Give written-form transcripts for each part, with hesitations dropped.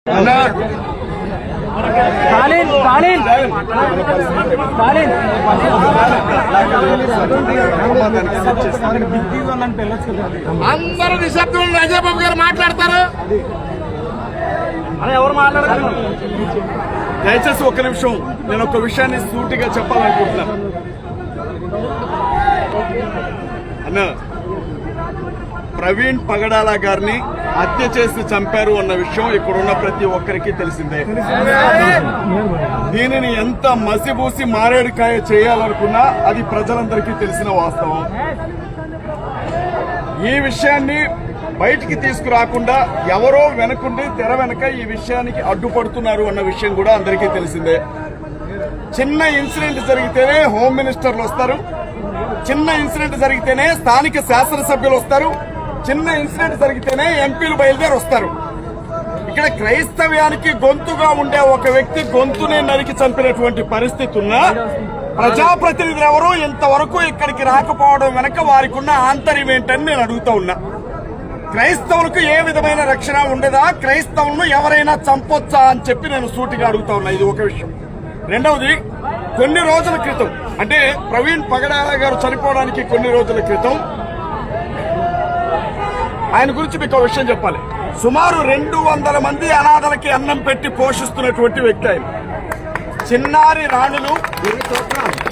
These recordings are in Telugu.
అందరూ నిశ్శబ్దం. రాజాబాబు గారు మాట్లాడతారు. ఎవరు మాట్లాడారు? దయచేసి ఒక్క నిమిషం, నేను ఒక విషయాన్ని సూటిగా చెప్పాలనుకుంటున్నాను. అన్న, ప్రవీణ్ పగడాల గారిని హత్య చేసి చంపారు అన్న విషయం ఇక్కడున్న ప్రతి ఒక్కరికి తెలిసిందే. దీనిని ఎంత మసిబూసి మారేడుకాయ చేయాలనుకున్నా అది ప్రజలందరికీ తెలిసిన వాస్తవం. ఈ విషయాన్ని బయటికి తీసుకురాకుండా ఎవరో వెనకుండి తెర వెనక ఈ విషయానికి అడ్డుపడుతున్నారు అన్న విషయం కూడా అందరికీ తెలిసిందే. చిన్న ఇన్సిడెంట్ జరిగితేనే హోమ్ మినిస్టర్లు వస్తారు, చిన్న ఇన్సిడెంట్ జరిగితేనే స్థానిక శాసనసభ్యులు వస్తారు, చిన్న ఇన్సిడెంట్ జరిగితేనే ఎంపీలు బయలుదేరి వస్తారు. ఇక్కడ క్రైస్తవ్యానికి గొంతుగా ఉండే ఒక వ్యక్తి గొంతునే నరికి చంపినటువంటి పరిస్థితి ఉన్నా ప్రజాప్రతినిధులు ఎవరు ఇంతవరకు ఇక్కడికి రాకపోవడం వెనక వారికి ఉన్న ఆంతర్యం ఏంటని నేను అడుగుతా ఉన్నా. క్రైస్తవులకు ఏ విధమైన రక్షణ ఉండదా? క్రైస్తవులను ఎవరైనా చంపొచ్చా అని చెప్పి నేను సూటిగా అడుగుతా ఉన్నా. ఇది ఒక విషయం. రెండవది, కొన్ని రోజుల క్రితం, అంటే ప్రవీణ్ పగడాల గారు చనిపోవడానికి కొన్ని రోజుల క్రితం ఆయన గురించి మీకు ఒక విషయం చెప్పాలి. సుమారు 200 మంది అనాథలకి అన్నం పెట్టి పోషిస్తున్నటువంటి వ్యక్తి ఆయన. చిన్నారి రాణులు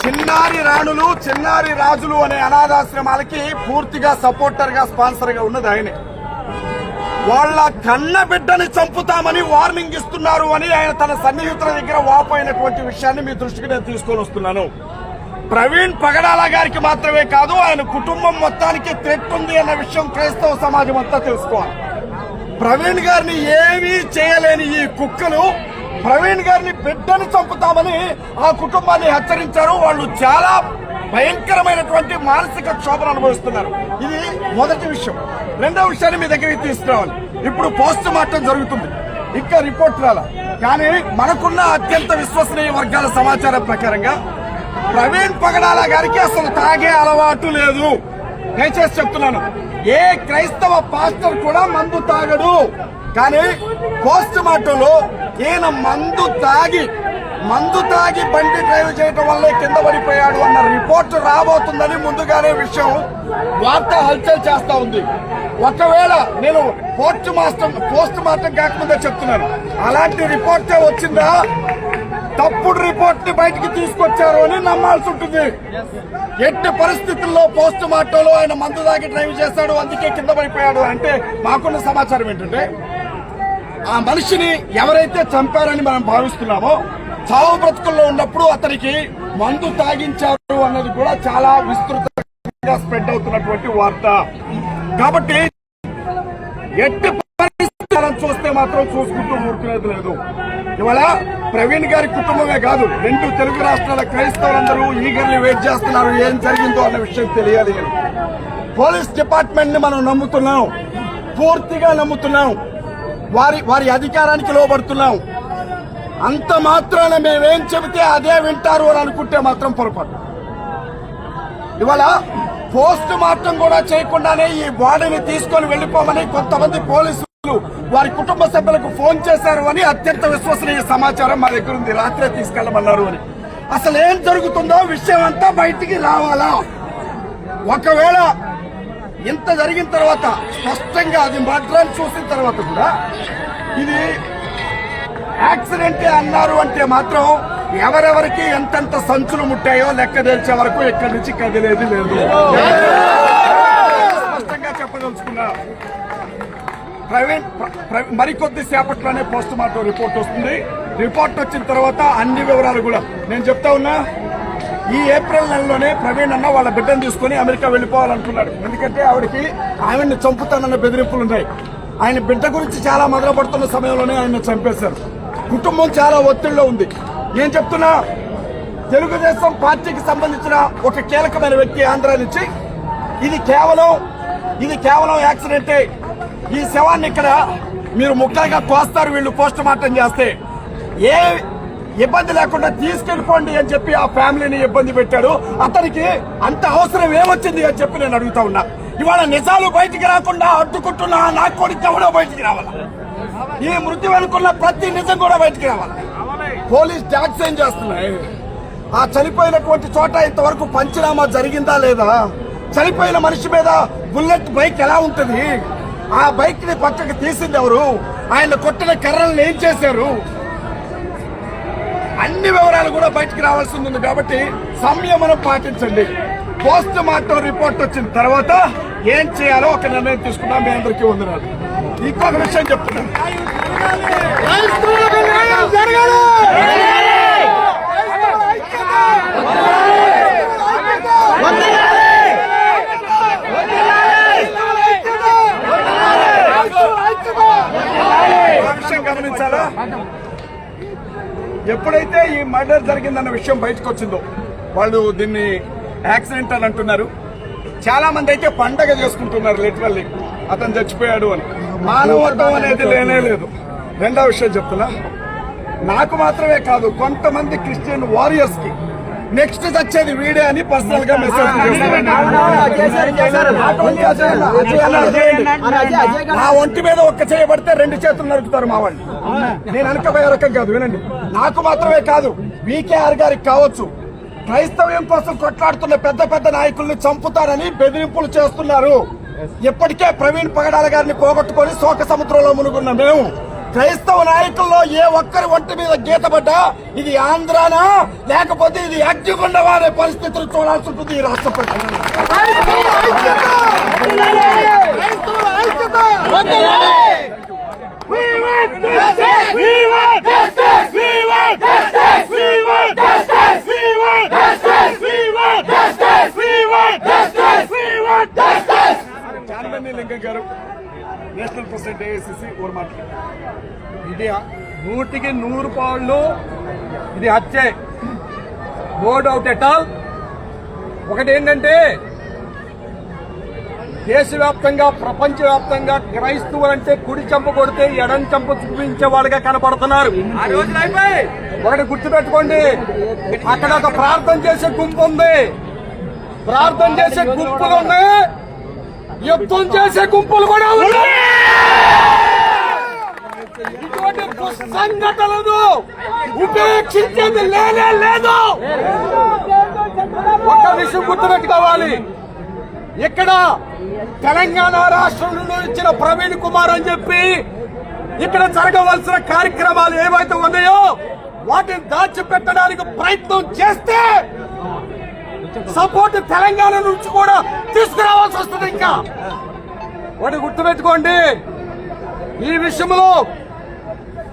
చిన్నారి రాజులు అనే అనాథాశ్రమాలకి పూర్తిగా సపోర్టర్ గా స్పాన్సర్ గా ఉన్నది ఆయనే. వాళ్ళ కన్న బిడ్డని చంపుతామని వార్నింగ్ ఇస్తున్నారు అని ఆయన తన సన్నిహితుల దగ్గర వాపోయినటువంటి విషయాన్ని మీ దృష్టికి నేను తీసుకొని వస్తున్నాను. ప్రవీణ్ పగడాల గారికి మాత్రమే కాదు, ఆయన కుటుంబం మొత్తానికి థ్రెట్ ఉంది అన్న విషయం క్రైస్తవ సమాజం అంతా తెలుసుకోవాలి. ప్రవీణ్ గారిని ఏమీ చేయలేని ఈ కుక్కలు ప్రవీణ్ గారిని బిడ్డని చంపుతామని ఆ కుటుంబాన్ని హెచ్చరించారు. వాళ్ళు చాలా భయంకరమైనటువంటి మానసిక క్షోభను అనుభవిస్తున్నారు. ఇది మొదటి విషయం. రెండవ విషయాన్ని మీ దగ్గరికి తీసుకురావాలి. ఇప్పుడు పోస్ట్ మార్టం జరుగుతుంది, ఇంకా రిపోర్ట్ రాలా. కానీ మనకున్న అత్యంత విశ్వసనీయ వర్గాల సమాచారం ప్రకారంగా ప్రవీణ్ పగడాల గారికి అసలు తాగే అలవాటు లేదు. దయచేసి చెప్తున్నాను, ఏ క్రైస్తవ పాస్టర్ కూడా మందు తాగడు. కానీ పోస్ట్ మార్టంలో ఈయన మందు తాగి బండి డ్రైవ్ చేయడం వల్లే కింద పడిపోయాడు అన్న రిపోర్ట్ రాబోతుందని ముందుగానే విషయం వార్త హల్చల్ చేస్తా ఉంది. ఒకవేళ నేను పోస్ట్ మార్టం కాకముందే చెప్తున్నాను, అలాంటి రిపోర్టే వచ్చిందా తప్పుడు రిపోర్ట్ ని బయటికి తీసుకొచ్చారు అని నమ్మాల్సి ఉంటుంది. ఎట్టి పరిస్థితుల్లో పోస్ట్ మార్టంలో ఆయన మందు తాగి డ్రైవ్ చేశాడు, అందుకే కింద పడిపోయాడు అంటే మాకున్న సమాచారం ఏంటంటే ఆ మనిషిని ఎవరైతే చంపారని మనం భావిస్తున్నామో చావు బ్రతుకుల్లో ఉన్నప్పుడు అతనికి మందు తాగించారు అన్నది కూడా చాలా విస్తృతంగా స్ప్రెడ్ అవుతున్నటువంటి వార్త. కాబట్టి ఎట్టి పరిస్థితులను చూస్తే మాత్రం చూసుకుంటూ ఊరుకునేది లేదు. ఇవాళ ప్రవీణ్ గారి కుటుంబమే కాదు, 2 తెలుగు రాష్ట్రాల క్రైస్తవులందరూ ఈగర్లీ వెయిట్ చేస్తున్నారు ఏం జరిగిందో అన్న విషయం తెలియాలి. పోలీస్ డిపార్ట్మెంట్ ని మనం నమ్ముతున్నాం, పూర్తిగా నమ్ముతున్నాం, వారి అధికారానికి లోబడుతున్నాం. అంత మాత్రాన మేమేం చెబితే అదే వింటారు అని అనుకుంటే మాత్రం పొరపాటు. ఇవాళ పోస్ట్ మార్టం కూడా చేయకుండానే ఈ బాడీని తీసుకొని వెళ్లిపోమని కొంతమంది పోలీసులు వారి కుటుంబ సభ్యులకు ఫోన్ చేశారు అని అత్యంత విశ్వసనీయ సమాచారం మా దగ్గర ఉంది. రాత్రే తీసుకెళ్లమన్నారు అని. అసలు ఏం జరుగుతుందో విషయం అంతా బయటికి రావాలా? ఒకవేళ ఇంత జరిగిన తర్వాత స్పష్టంగా అది మర్డర్ చూసిన తర్వాత కూడా ఇది యాక్సిడెంటే అన్నారు అంటే మాత్రం ఎవరెవరికి ఎంతెంత సంచులు ముట్టాయో లెక్క తెలిసే వరకు ఇక్కడి నుంచి కదిలేది లేదు. స్పష్టంగా చెప్పదలుచుకున్నా. మరికొద్ది సేపట్లోనే పోస్ట్ మార్టం రిపోర్ట్ వస్తుంది. రిపోర్ట్ వచ్చిన తర్వాత అన్ని వివరాలు కూడా నేను చెప్తా ఉన్నా. ఈ ఏప్రిల్ నెలలోనే ప్రవీణ్ అన్న వాళ్ళ బిడ్డను తీసుకుని అమెరికా వెళ్లిపోవాలనుకున్నాడు. ఎందుకంటే ఆవిడ్ని చంపుతానన్న బెదిరింపులు ఉన్నాయి. ఆయన బిడ్డ గురించి చాలా మొదలుపడుతున్న సమయంలోనే ఆయన చంపేశారు. కుటుంబం చాలా ఒత్తిడిలో ఉంది. నేను చెప్తున్నా, తెలుగుదేశం పార్టీకి సంబంధించిన ఒక కీలకమైన వ్యక్తి ఆంధ్ర నుంచి ఇది కేవలం యాక్సిడెంటే, ఈ శవాన్ని ఇక్కడ మీరు ముక్కలుగా కోస్తారు వీళ్ళు పోస్ట్ మార్టం చేస్తే, ఏ ఇబ్బంది లేకుండా తీసుకెళ్లిపోండి అని చెప్పి ఆ ఫ్యామిలీని ఇబ్బంది పెట్టాడు. అతనికి అంత అవసరం ఏమొచ్చింది అని చెప్పి నేను అడుగుతా ఉన్నా. ఇవాళ నిజాలు బయటికి రాకుండా అడ్డుకుంటున్నా నాకు కూడా ఎవడో బయటికి రావాలా? ఈ మృతి వెనుకున్న ప్రతి నిజం కూడా బయటికి రావాలి. పోలీస్ డాగ్స్ ఏం చేస్తున్నాయి? ఆ చనిపోయినటువంటి చోట ఇంతవరకు పంచనామా జరిగిందా లేదా? చనిపోయిన మనిషి మీద బుల్లెట్ బైక్ ఎలా ఉంటుంది? ఆ బైక్ ని పక్కకి తీసింది ఎవరు? ఆయన కొట్టిన కర్రలను ఏం చేశారు? అన్ని వివరాలు కూడా బయటికి రావాల్సి ఉంది. కాబట్టి సంయమనం పాటించండి. పోస్ట్ మార్టం రిపోర్ట్ వచ్చిన తర్వాత ఏం చేయాలో ఒక నిర్ణయం తీసుకున్నాం. మీ అందరికీ వందనాలు. ఇంకొక విషయం చెప్తున్నాను. విషయం గమనించాలా? ఎప్పుడైతే ఈ మర్డర్ జరిగిందన్న విషయం బయటకు వచ్చిందో, వాళ్ళు దీన్ని యాక్సిడెంట్ అని అంటున్నారు. చాలా మంది అయితే పండగ చేసుకుంటున్నారు లిటరల్లీ అతను చచ్చిపోయాడు అని. మానవత్వం అనేది లేనే లేదు. రెండో విషయం చెప్తున్నా, నాకు మాత్రమే కాదు కొంతమంది క్రిస్టియన్ వారియర్స్ కి నెక్స్ట్ వచ్చేది వీడే అని పర్సనల్ గా మెసేజ్ నా ఒంటి మీద ఒక్క చేయబడితే 2 చేతులు నరుకుతారు మా వాళ్ళు. నేను అనకపోయే రకం కాదు. వినండి, నాకు మాత్రమే కాదు VKR గారికి కావచ్చు, క్రైస్తవ్యం కోసం కొట్లాడుతున్న పెద్ద పెద్ద నాయకుల్ని చంపుతారని బెదిరింపులు చేస్తున్నారు. ఇప్పటికే ప్రవీణ్ పగడాల గారిని పోగొట్టుకొని శోక సముద్రంలో మునుగున్న మేము క్రైస్తవ నాయకుల్లో ఏ ఒక్కరి ఒంటి మీద గీతపడ్డా ఇది ఆంధ్రానా లేకపోతే ఇది అగ్గిగుండమా అనే పరిస్థితులు చూడాల్సి ఉంటుంది ఈ రాష్ట్ర ప్రజలు. చాందమణి లింగం గారు, నేషనల్ ప్రెసిడెంట్ AICC ఓర్ మాట్లాడారు. ఇది 100కి 100 పాళ్ళు ఇది హత్యే. No doubt at all. ఒకటి ఏంటంటే దేశవ్యాప్తంగా ప్రపంచవ్యాప్తంగా క్రైస్తవులంటే కుడి చంప కొడితే ఎడం చంప చూపించే వాళ్ళగా కనపడుతున్నారు. ఒకటి గుర్తుపెట్టుకోండి, అక్కడ ఒక ప్రార్థన చేసే గుంపు ఉంది, ప్రార్థన చేసే గుంపులు ఉన్నాయి, యుద్ధం చేసే గుంపులు కూడా ఉన్నాయి. ఇటువంటి సంఘటనలు ఉపేక్షించేది లేనే లేదు. ఒక్క విషయం గుర్తుపెట్టుకోవాలి, ఇక్కడ తెలంగాణ రాష్ట్రం నుండి ఇచ్చిన ప్రవీణ్ కుమార్ అని చెప్పి ఇక్కడ జరగవలసిన కార్యక్రమాలు ఏవైతే ఉన్నాయో వాటిని దాచిపెట్టడానికి ప్రయత్నం చేస్తే సపోర్ట్ తెలంగాణ నుంచి కూడా తీసుకురావాల్సి వస్తుంది. ఇంకా ఒకటి గుర్తుపెట్టుకోండి, ఈ విషయంలో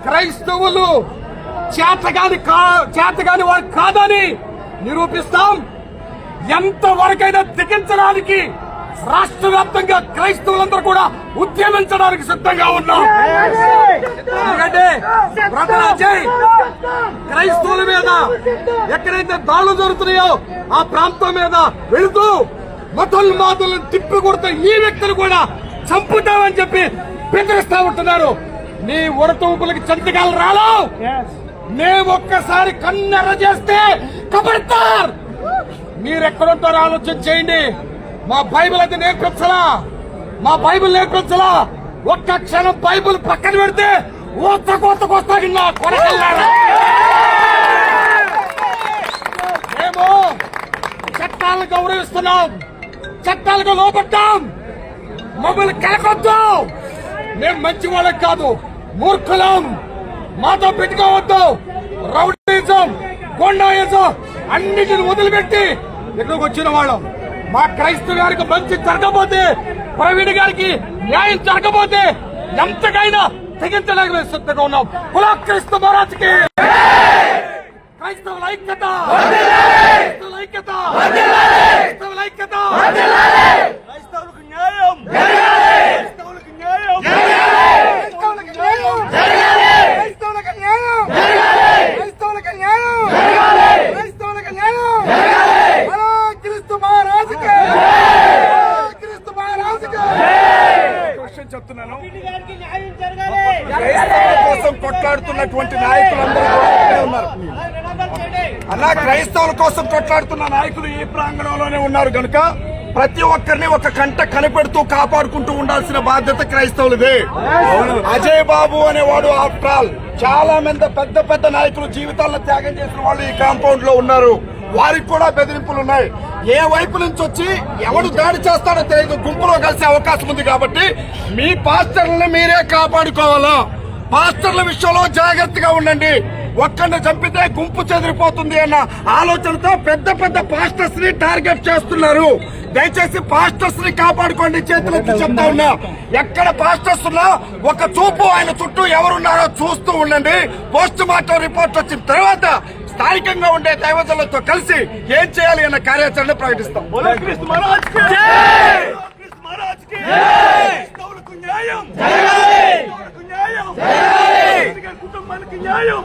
క్రైస్తవులు చేతగాని వారు కాదని నిరూపిస్తాం. ఎంతవరకైనా తెగించడానికి రాష్ట్ర వ్యాప్తంగా క్రైస్తవులందరూ కూడా ఉద్యమించడానికి సిద్ధంగా ఉన్నాం. ఎందుకంటే క్రైస్తవుల మీద ఎక్కడైతే దాడులు జరుగుతున్నాయో ఆ ప్రాంతం మీద వెళుతూ మతోన్మాదులను తిప్పి కొడుతూ ఈ వ్యక్తులు కూడా చంపుతామని చెప్పి బెదిరిస్తా ఉంటున్నారు. నీ ఉడతూపులకి చంటికాలు రాలో. మేము ఒక్కసారి కన్నెర్ర చేస్తే కబడతారు. మీరెక్కడుంటారో ఆలోచన చేయండి. మా బైబిల్ అయితే నేర్పించలా, మా బైబిల్ నేర్పించలా. ఒక్క క్షణం బైబిల్ పక్కన పెడితే కోతకొస్తాగి నా కొడకల్లారా. మేము చట్టాలను గౌరవిస్తున్నాం, చట్టాలకు లోపడ్డాం. మమ్మల్ని కలకొద్దు. మేము మంచి వాళ్ళకి కాదు, మూర్ఖులం. మాతో పెట్టుకోవద్దు. రౌడీజం, గొండాయిజం అన్నిటిని వదిలిపెట్టి ఇక్కడికి వచ్చిన వాళ్ళం. మా క్రైస్తవ గారికి మంచి జరగబోతే, ప్రవీణ్ గారికి న్యాయం జరగబోతే ఎంతకైనా తెగించడానికి సిద్ధంగా ఉన్నాం. కులా క్రైస్తవ మహారాజుకి క్రైస్తవుల ఐక్యత, క్రైస్తవుల ఐక్యత, క్రైస్తవుల ఐక్యత, క్రైస్తవులకు న్యాయం, క్రైస్తవులకు న్యాయం, క్రైస్తవులకు న్యాయం, క్రైస్తవులకు న్యాయం, క్రైస్తవులకు న్యాయం, క్రైస్తవులకు న్యాయం. క్రీస్తు మహారాజుకి, క్రీస్తు మహారాజుకి క్వశ్చన్ చెప్తున్నాను. క్రైస్తవుల కోసం కొట్లాడుతున్నటువంటి నాయకులందరూ ఉన్నారు అలా. క్రైస్తవుల కోసం కొట్లాడుతున్న నాయకులు ఈ ప్రాంగణంలోనే ఉన్నారు కనుక ప్రతి ఒక్కరిని ఒక కంట కనిపెడుతూ కాపాడుకుంటూ ఉండాల్సిన బాధ్యత క్రైస్తవులదే. అజయ్ బాబు అనేవాడు ఆఫ్టర్ ఆల్ చాలా మంది పెద్ద పెద్ద నాయకులు జీవితాలను త్యాగం చేసిన వాళ్ళు ఈ కాంపౌండ్ లో ఉన్నారు. వారికి కూడా బెదిరింపులు ఉన్నాయి. ఏ వైపు నుంచి వచ్చి ఎవడు దాడి చేస్తాడో తెలియదు. గుంపులో కలిసే అవకాశం ఉంది కాబట్టి మీ పాస్టర్లను మీరే కాపాడుకోవాలా. పాస్టర్ల విషయంలో జాగ్రత్తగా ఉండండి. ఒక్కడిని చంపితే గుంపు చెదిరిపోతుంది అన్న ఆలోచనతో పెద్ద పెద్ద పాస్టర్స్ ని టార్గెట్ చేస్తున్నారు. దయచేసి పాస్టర్స్ ని కాపాడుకోండి. చేతులెత్తి చెప్తా ఉన్నా, ఎక్కడ పాస్టర్స్ ఉన్నా ఒక చూపు ఆయన చుట్టూ ఎవరున్నారో చూస్తూ ఉండండి. పోస్ట్ మార్టం రిపోర్ట్ వచ్చిన తర్వాత స్థానికంగా ఉండే దైవజనులతో కలిసి ఏం చేయాలి అన్న కార్యాచరణ ప్రకటిస్తాం. కుటుంబానికి న్యాయం,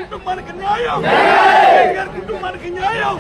కుటుంబానికి న్యాయం, కుటుంబానికి న్యాయం.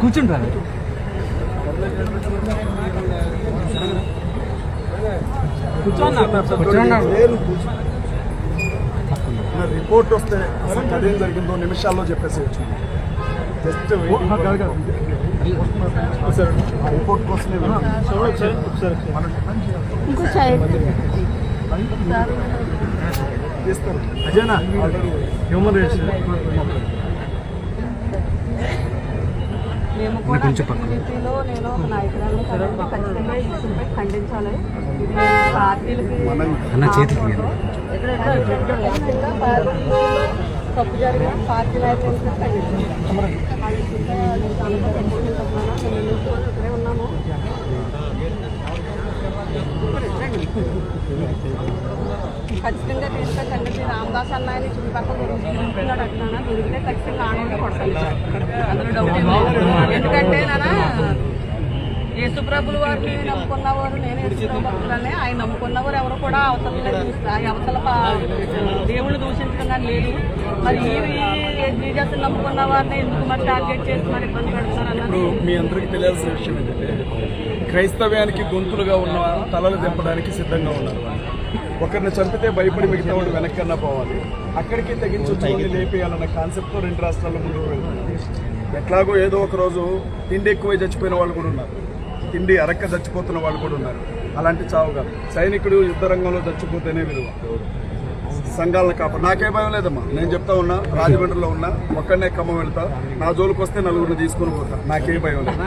కూర్చుంటారు. రిపోర్ట్ వస్తే అసలు అదేం జరిగిందో నిమిషాల్లో చెప్పేసేయచ్చు. జస్ట్ రిపోర్ట్ కోసమే చేస్తారు. అజేనా హ్యూమన్ రైట్స్ మేము కూడా టీడీపీలో నేను ఒక నాయకురాలు ఖచ్చితంగా ఈ విషయంపై ఖండించాలి. ఇది పార్టీలకి ఖచ్చితంగా పార్టీలో తప్పు జరిగిన పార్టీ నాయకులను ఖండించాలి. ఇక్కడే ఉన్నాము. ఖచ్చితంగా దీనిపై తండ్రి రామదాస్ అన్నాయని చుట్టుపక్కల దొరుకుతున్నాడు అంటున్నా. దొరికితే ఖచ్చితంగా ఆనందం కొడతాను, అందులో డౌట్ ఏం లేదు. ఎందుకంటే నాన్న యేసుప్రభుల వారిని నమ్ముకున్నవారు, నేను యేసుప్రభులని ఆయన నమ్ముకున్నవారు ఎవరు కూడా అవతల దేవుళ్ళు దూషించడం కానీ లేదు. మరి ఈ జీజస్ నమ్ముకున్న వారిని ఎందుకు మరి టార్గెట్ చేసి మరి ఇబ్బంది పెడుతున్నారు అన్నది మీ అందరికీ తెలియాల్సిన విషయం ఏంటంటే, క్రైస్తవ్యానికి గొంతులుగా ఉన్న తలలు దింపడానికి సిద్ధంగా ఉన్నారు. ఒకరిని చంపితే భయపడి మిగతా వాడు వెనక్కన్నా పోవాలి, అక్కడికి తెగించుకొని లేపేయాలన్న కాన్సెప్ట్తో రెండు రాష్ట్రాల్లో ముందుకు వెళ్తున్నారు. ఎట్లాగో ఏదో ఒక రోజు తిండి ఎక్కువై చచ్చిపోయిన వాళ్ళు కూడా ఉన్నారు, తిండి అరక్క చచ్చిపోతున్న వాళ్ళు కూడా ఉన్నారు. అలాంటి చావుగా సైనికుడు యుద్ధ రంగంలో చచ్చిపోతేనే విలువ. సంఘాలను కాపాడు. నాకే భయం లేదమ్మా, నేను చెప్తా ఉన్నా. రాజమండ్రిలో ఉన్నా, ఒక్కడనే ఖమ్మం వెళ్తా, నా జోలికి వస్తే నలుగురిని తీసుకుని పోతా, నాకే భయం లేదు.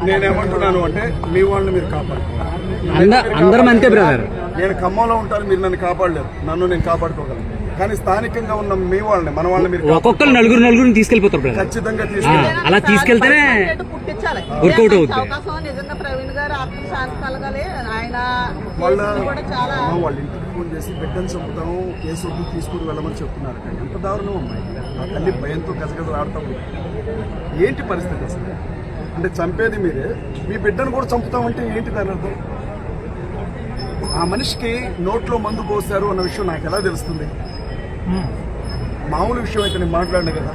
నేనేమంటున్నాను అంటే, మీ వాళ్ళని మీరు కాపాడుకోవాలి. నేను ఖమ్మంలో ఉంటాను, మీరు నన్ను కాపాడలేరు, నన్ను నేను కాపాడుకోగలను. కానీ స్థానికంగా ఉన్న మీ వాళ్ళని, మన వాళ్ళని మీరు ఒక్కొక్కరు నలుగురిని తీసుకెళ్లిపోతారు. ఖచ్చితంగా తీసుకెళ్ళి అలా తీసుకెళ్తేనే పుట్టించాలి వర్కౌట్ అవుతుంది. అవకాశం నిజంగా ప్రవీణ్ గారు ఆత్మ శాంతి కలగాలి. ఆయన కూడా చాలా వాళ్ళ ఇంటికి ఫోన్ చేసి బిడ్డను చంపుతాము, కేసు తీసుకుని వెళ్ళమని చెప్తున్నారు. కానీ ఎంత దారుణం అమ్మాయి, ఆ తల్లి భయంతో గజగజలు ఆడుతూ ఉంది. ఏంటి పరిస్థితి అసలు? అంటే చంపేది మీరే, మీ బిడ్డను కూడా చంపుతామంటే ఏంటి దాని అర్థం? ఆ మనిషికి నోట్లో మందు పోశారు అన్న విషయం నాకు ఎలా తెలుస్తుంది? మామూలు విషయం అయితే నేను మాట్లాడినా కదా,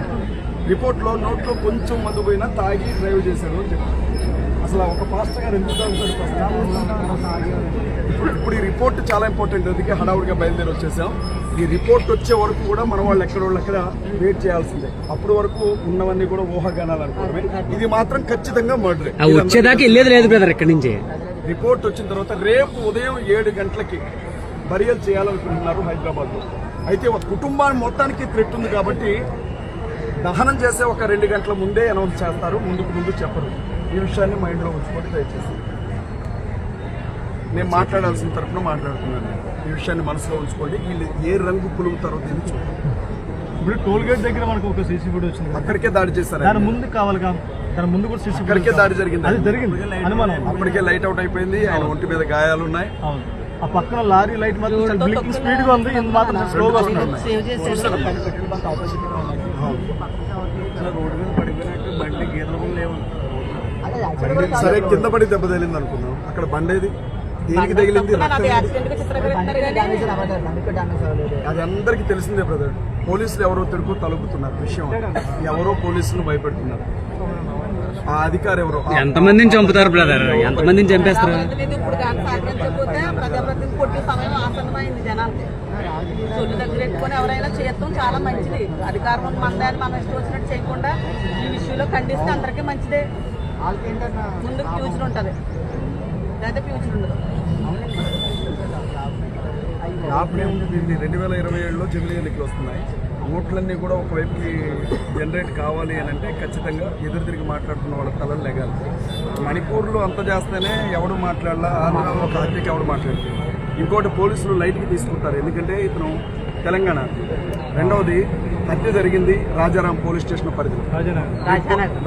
రిపోర్ట్లో నోట్లో కొంచెం మందు పోయినా తాగి డ్రైవ్ చేశారు అని చెప్పారు. అసలు ఒక పాస్టర్ గారు ఎందుకు తాగుతాడు? ఇప్పుడు ఈ రిపోర్ట్ చాలా ఇంపార్టెంట్, అందుకే హడావుడిగా బయలుదేరి వచ్చేసాం. ఈ రిపోర్ట్ వచ్చే వరకు కూడా మన వాళ్ళు ఎక్కడ వెయిట్ చేయాల్సిందే. అప్పటి వరకు ఉన్నవన్నీ కూడా ఊహాగానాలు అనుకోవడమే. ఇది మాత్రం ఖచ్చితంగా మర్డర్. వచ్చేదాకా వెళ్ళేది లేదు బ్రదర్ ఇక్కడి నుంచి. రిపోర్ట్ వచ్చిన తర్వాత రేపు ఉదయం 7 గంటలకి బరియల్ చేయాలనుకుంటున్నారు హైదరాబాద్ లో. అయితే ఒక కుటుంబాన్ని మొత్తానికి థ్రెట్ ఉంది కాబట్టి దహనం చేసే ఒక 2 గంటల ముందే అనౌన్స్ చేస్తారు, ముందు చెప్పరు. ఈ విషయాన్ని మైండ్లో ఉంచుకోండి దయచేసి. నేను మాట్లాడాల్సిన తరఫున మాట్లాడుతున్నాను. ఈ విషయాన్ని మనసులో ఉంచుకోండి. వీళ్ళు ఏ రంగు పులుగుతారో దీన్ని చూడండి. ఇప్పుడు టోల్ గేట్ దగ్గర మనకు ఒక సీసీ ఫుటేజ్ వచ్చింది, అక్కడికే దాడి చేశారు. దాని ముందు కావాలి, దాని ముందు కూడా సీసీ అక్కడికే దాడి జరిగింది. అది జరిగింది అనుమానం. అప్పటికే లైట్ అవుట్ అయిపోయింది, ఆయన ఒంటి మీద గాయాలు ఉన్నాయి. అవును, ఆ పక్కన లారీ లైట్ మాత్రం బ్లింకింగ్ స్పీడ్ గా ఉంది, ఇది మాత్రం స్లోగా వస్తుంది. సేవ్ చేశారు. సరే కింద పడి దెబ్బ తగిలింది అనుకున్నాం, అక్కడ బండేది దేనికి తగిలింది? అది అందరికీ తెలిసిందే బ్రదర్. పోలీసులు ఎవరో తిరుగు తలుపుతున్నారు విషయం, ఎవరో పోలీసులు భయపెడుతున్నారు. ఆ అధికారి ఎవరో ఎంతమందిని చంపుతారు బ్రదర్, ఎంతమందిని చంపేస్తారు? ఇప్పుడు కానీ సాధించకపోతే ప్రజాప్రతిని కొట్టే సమయం ఆసన్నమైంది జనానికి. చొల్లు దగ్గర పెట్టుకొని ఎవరైనా చేయటం చాలా మంచిది. అధికారం మందాన్ని మనం ఇష్టం వచ్చినట్టు చేయకుండా ఈ విషయంలో ఖండిస్తే అందరికీ మంచిదే. ముందుకు ఫ్యూచర్ ఉంటుంది, లేదా ఫ్యూచర్ ఉండదు. 2027లో జమిలీ ఎన్నికలు వస్తున్నాయి. ఓట్లన్నీ కూడా ఒకవైపుకి జనరేట్ కావాలి అని అంటే ఖచ్చితంగా ఎదురు తిరిగి మాట్లాడుతున్న వాళ్ళ తలలు లెగాలి. మణిపూర్లో అంత చేస్తేనే ఎవడు మాట్లాడాలా, ఆంధ్రాలో ఒక హత్యకి ఎవడు మాట్లాడుతుంది. ఇంకోటి పోలీసులు లైట్కి తీసుకుంటారు, ఎందుకంటే ఇతను తెలంగాణ. రెండవది హత్య జరిగింది రాజారాం పోలీస్ స్టేషన్ పరిధిలో,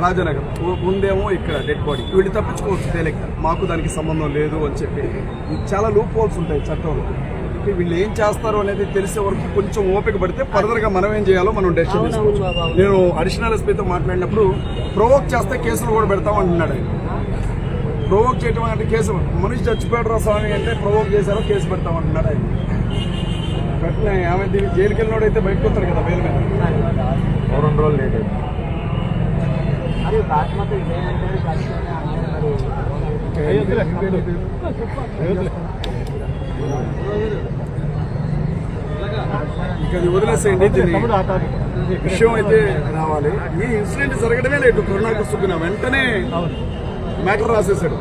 రాజానగర్. ముందేమో ఇక్కడ డెడ్ బాడీ. వీళ్ళు తప్పించుకోవచ్చు తేలిక, మాకు దానికి సంబంధం లేదు అని చెప్పి. చాలా లూప్ హోల్స్ ఉంటాయి చట్టంలో. వీళ్ళు ఏం చేస్తారు అనేది తెలిసే వరకు కొంచెం ఓపిక పడితే ఫర్దర్ గా మనం ఏం చేయాలో మనం డెసిషన్ తీసుకోవచ్చు. నేను అడిషనల్ ఎస్పీతో మాట్లాడినప్పుడు ప్రొవోక్ చేస్తే కేసులు కూడా పెడతామంటున్నాడు ఆయన. ప్రొవోక్ చేయడం అంటే కేసు, మనిషి చచ్చిపోయాడు రా స్వామి అంటే ప్రొవోక్ చేశారో కేసు పెడతామంటున్నాడు ఆయన. పెట్టిన ఆమె దీనికి జైలుకి వెళ్ళినోడు అయితే బయటకు వస్తారు కదా బెయిల్ మీద. 2 రోజులు లేట్ ఇక అది వదిలేసేయండి. విషయం అయితే రావాలి. ఈ ఇన్సిడెంట్ జరగడమే లేటు. కరుణాకర్ వెంటనే మ్యాటర్ రాసేసాడు.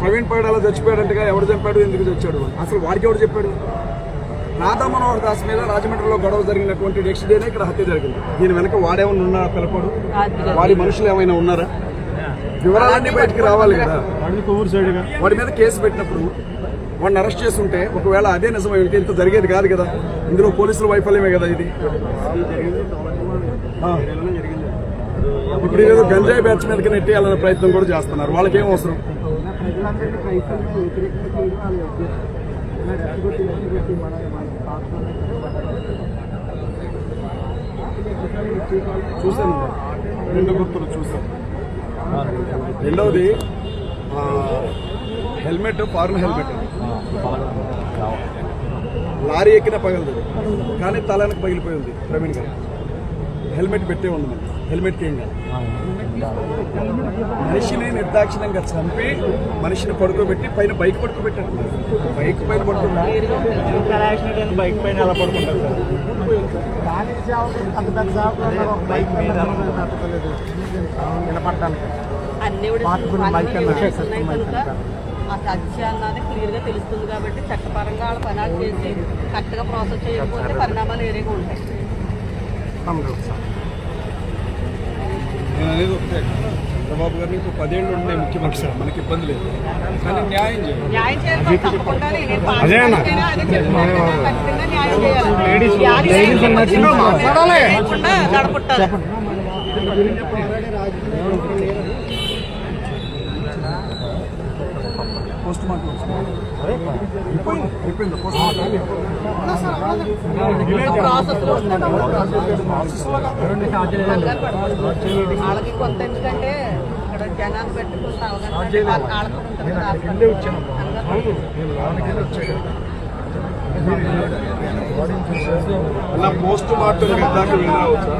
ప్రవీణ్ పైడాల చచ్చిపోయాడంటగా, ఎవడు చంపాడు, ఎందుకు చచ్చాడు, అసలు వాడికి ఎవడు చెప్పాడు? రాధా మనోహర్ దాస్ మీద రాజమండ్రిలో గొడవ జరిగినటువంటి నెక్స్ట్ డేనే ఇక్కడ హత్య జరిగింది. దీని వెనక వాడేమన్నా ఉన్నారా పిలపడు? వాడి మనుషులు ఏమైనా ఉన్నారా? వివరాలన్నీ బయటికి రావాలి కదా. వాడి మీద కేసు పెట్టినప్పుడు వాడిని అరెస్ట్ చేస్తుంటే ఒకవేళ అదే నిజమై ఉంటే ఇంత జరిగేది కాదు కదా. ఇందులో పోలీసుల వైఫల్యమే కదా ఇది. ఇప్పుడు ఏదో గంజాయి బ్యాచ్ మీదకి నెట్టేయాలనే ప్రయత్నం కూడా చేస్తున్నారు. వాళ్ళకేం అవసరం? చూశాను, 2 గుర్తులు చూశాను. రెండవది హెల్మెట్, ఫారెన్ హెల్మెట్. లారీ ఎక్కిన పగలదు కానీ తలానికి పగిలిపోయి ఉంది ప్రవీణ్ గారు. హెల్మెట్ పెట్టే ఉంది, మరి హెల్మెట్కి ఏం కాదు. మనిషిని నిర్దాక్షిణ్యంగా చంపి మనిషిని పడుకోబెట్టి పైన బైక్ పడుకోబెట్టారు. బైక్ పైన బైక్ పైన ఎలా పడుకుంటారు సార్? అన్ని ఆ హత్య అన్నది క్లియర్ గా తెలుస్తుంది కాబట్టి చట్టపరంగా వాళ్ళ పనాలు చేసి కరెక్ట్ గా ప్రాసెస్ చేయకపోతే పరిణామాలు వేరేగా ఉంటాయి. నేను అనేది ఒకటే, చంద్రబాబు గారిని ఇంకో 10 ఏళ్ళు ఉండే ముఖ్యమంత్రి, మనకి ఇబ్బంది లేదు. కానీ న్యాయం చేయాలి. న్యాయం చేయాలి తప్పకుండా. ఖచ్చితంగా న్యాయం చేయాలి. గడపుట్టాలి. పోస్ట్ మార్టం అయిపోయింది. పోస్ట్ మార్టం వాళ్ళకి కొంత ఎందుకంటే ఇక్కడ జనాలు పెట్టి కొంత అవగాహన వాళ్ళ కాళ్ళతో ఉంటుంది కదా, అందరూ అలా పోస్ట్ మార్టం ఇందాక వినరావచ్చు.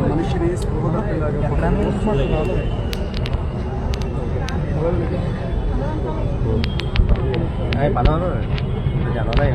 మనిషిని స్పృహ పదహారు జనవరి